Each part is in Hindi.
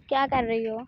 क्या कर रही हो?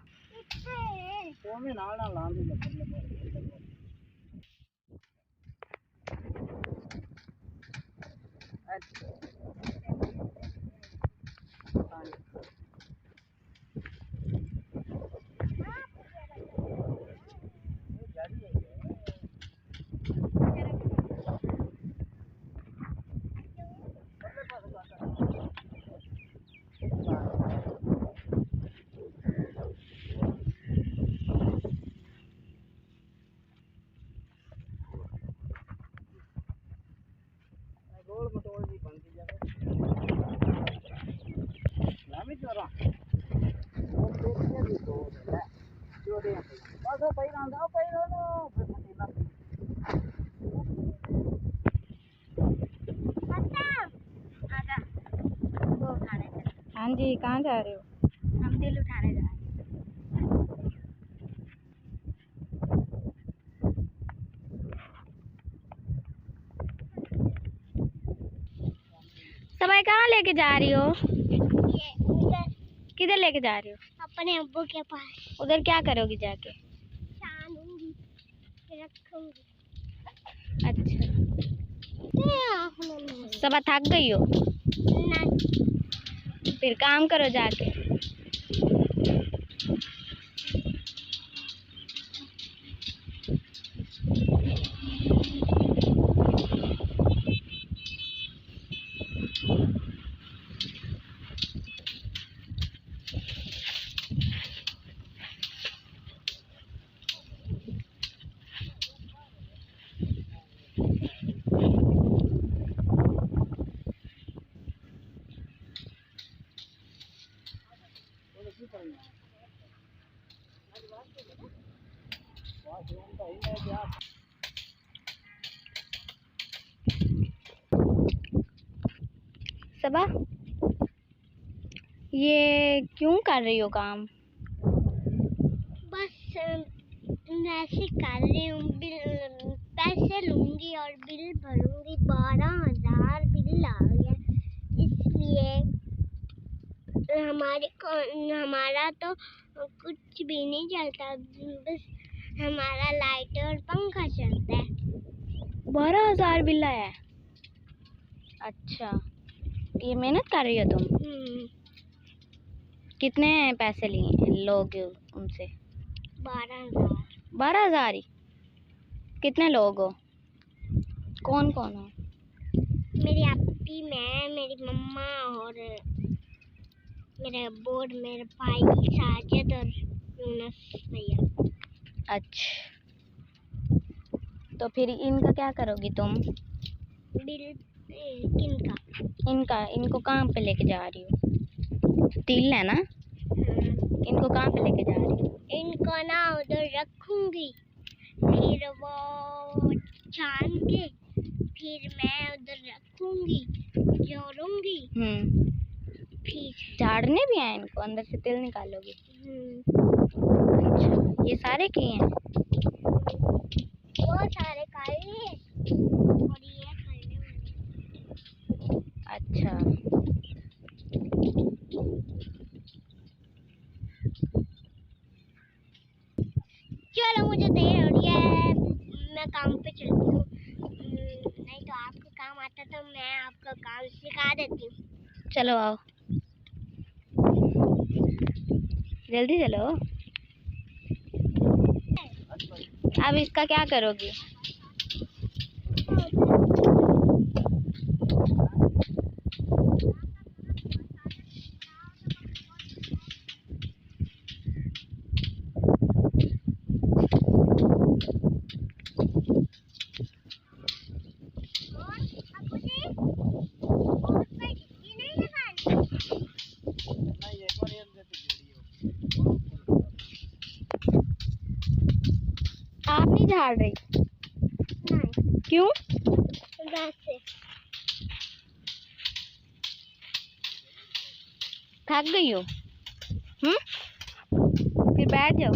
हाँ जी, कहाँ जा रहे हो? हम दिल उठाने जा रहे हैं। समय कहाँ लेके जा रही हो? किधर लेके जा रही हो? अपने अब्बू के पास। उधर क्या करोगी जाके? छानूंगी, रखूंगी। अच्छा, सब थक गई हो? नहीं। फिर काम करो जाके। सबा, ये क्यों कर रही हो काम? बस ऐसे कर रही हूँ। पैसे लूंगी और बिल भरूंगी। 12,000 बिल आ गया, इसलिए हमारा तो कुछ भी नहीं चलता, बस हमारा लाइट और पंखा चलता है। 12,000 बिल आया है? अच्छा, ये मेहनत कर रही हो तुम? कितने पैसे लिए लोगे उनसे? 12,000। 12,000 ही? कितने लोग हो? कौन कौन हो? मेरी अप्पी, मैं, मेरी मम्मा और मेरे अब्बू और मेरे भाई साजिद और यूनुस भैया। अच्छा, तो फिर इनका क्या करोगी तुम? बिल किनका? इनको कहाँ पे लेके जा रही हो? तिल है ना? इनको कहाँ पे लेके जा रही हो? इनको ना उधर रखूंगी, फिर वो छान के फिर मैं उधर रखूंगी, जोड़ूंगी। फिर झाड़ने भी है इनको, अंदर से तिल निकालोगी? अच्छा, ये सारे किए हैं? वो सारे काले और ये करने वाले। अच्छा, चलो मुझे देर हो रही है, मैं काम पे चलती हूँ। नहीं तो आपको काम आता तो मैं आपको काम सिखा देती हूँ। चलो आओ, जल्दी चलो। अब इसका क्या करोगी? आप नहीं झाड़ रही? नहीं। क्यों? वैसे थक गई हो? फिर बैठ जाओ।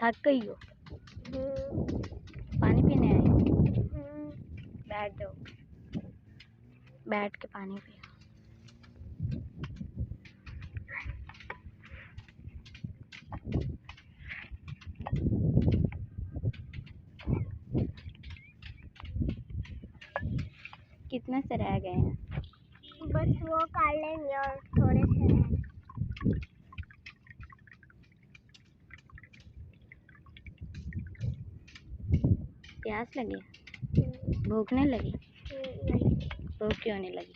थक गई हो? पानी पीने आई? बैठ जाओ, बैठ के पानी पियो। कितने से रह गए हैं? बस वो काट लेंगे और थोड़े से रह गए। प्यास लगी? भूख नहीं लगी? नहीं, भूख क्यों नहीं लगी?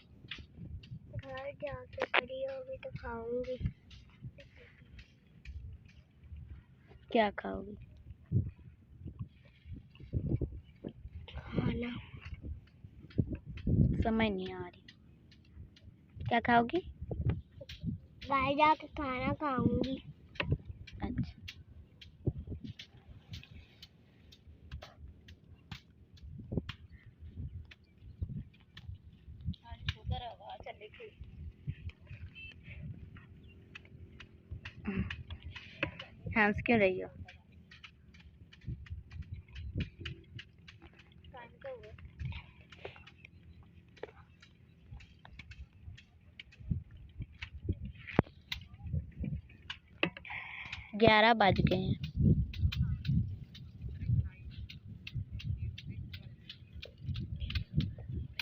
घर जाके बड़ी होगी तो खाऊंगी। क्या खाओगी? खाना। समझ नहीं आ रही, क्या खाओगी? घर जाके खाना खाऊंगी। अच्छा, हंस क्यों रही हो? ग्यारह बज गए हैं।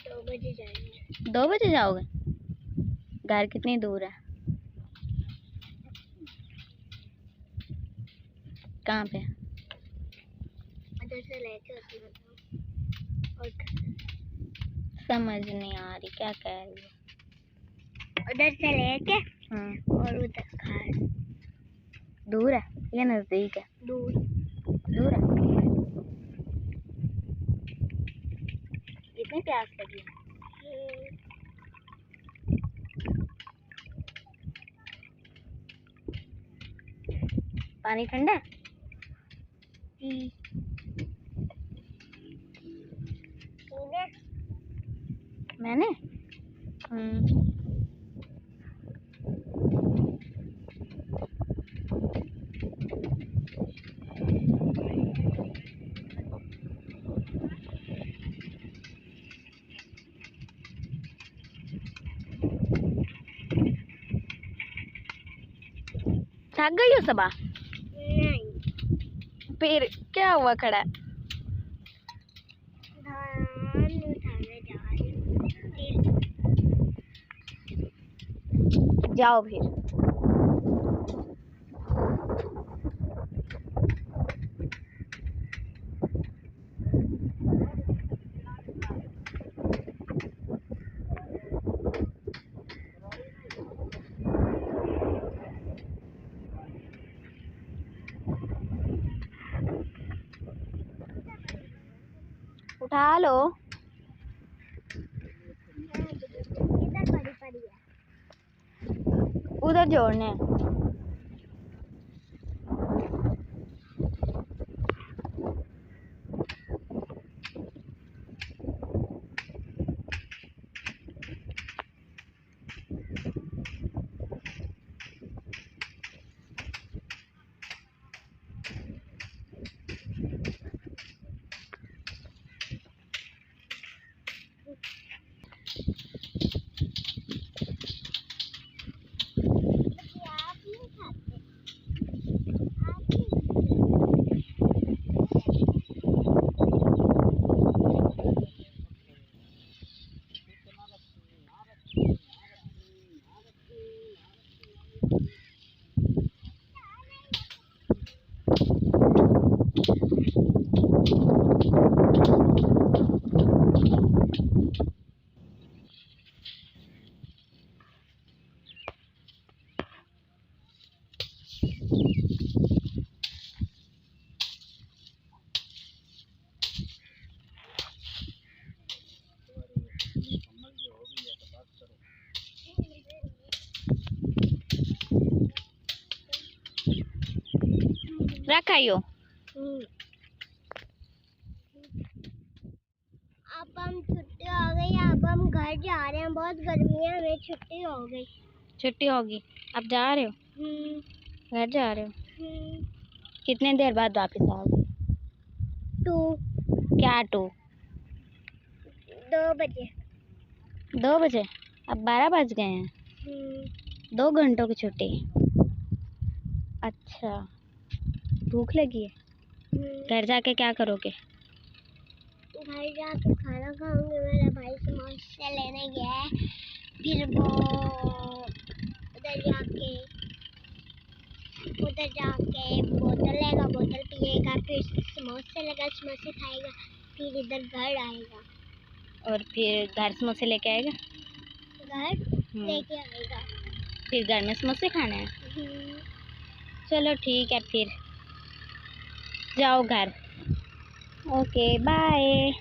2 बजे जाएंगे। 2 बजे जाओगे? घर कितनी दूर है? कहाँ पे? उधर से लेके और समझ नहीं आ रही, क्या कह रही हो? उधर से लेके और उधर घर। दूर है या नजदीक है? दूर। दूर है। इतनी प्यास लगी है? पानी ठंडा है? मैंने थक गई हो सबा? नहीं। फिर क्या हुआ खड़ा? धान उठाने जा रही हूँ। जाओ फिर। उठा लो। इधर पड़ी है। उधर जोड़ने। रख आइयो। अब हम छुट्टी हो गई। अब हम घर जा रहे हैं। बहुत गर्मी है, हमें छुट्टी हो गई। छुट्टी होगी, अब जा रहे हो? घर जा रहे हो? कितने देर बाद वापस आओगे? 2 क्या 2? 2 बजे। 2 बजे? अब 12 बज गए हैं। 2 घंटों की छुट्टी। अच्छा, भूख लगी है? घर जाके क्या करोगे? घर जाके खाना खाऊंगी। मेरा भाई समोसे लेने गया है, फिर वो उधर जाके बोतल लेगा, बोतल पिएगा, फिर समोसे लेगा, समोसे खाएगा, फिर इधर घर आएगा। और फिर घर समोसे लेके आएगा? घर लेके आएगा। फिर घर में समोसे खाने हैं? चलो ठीक है, फिर जाओ घर। Okay bye.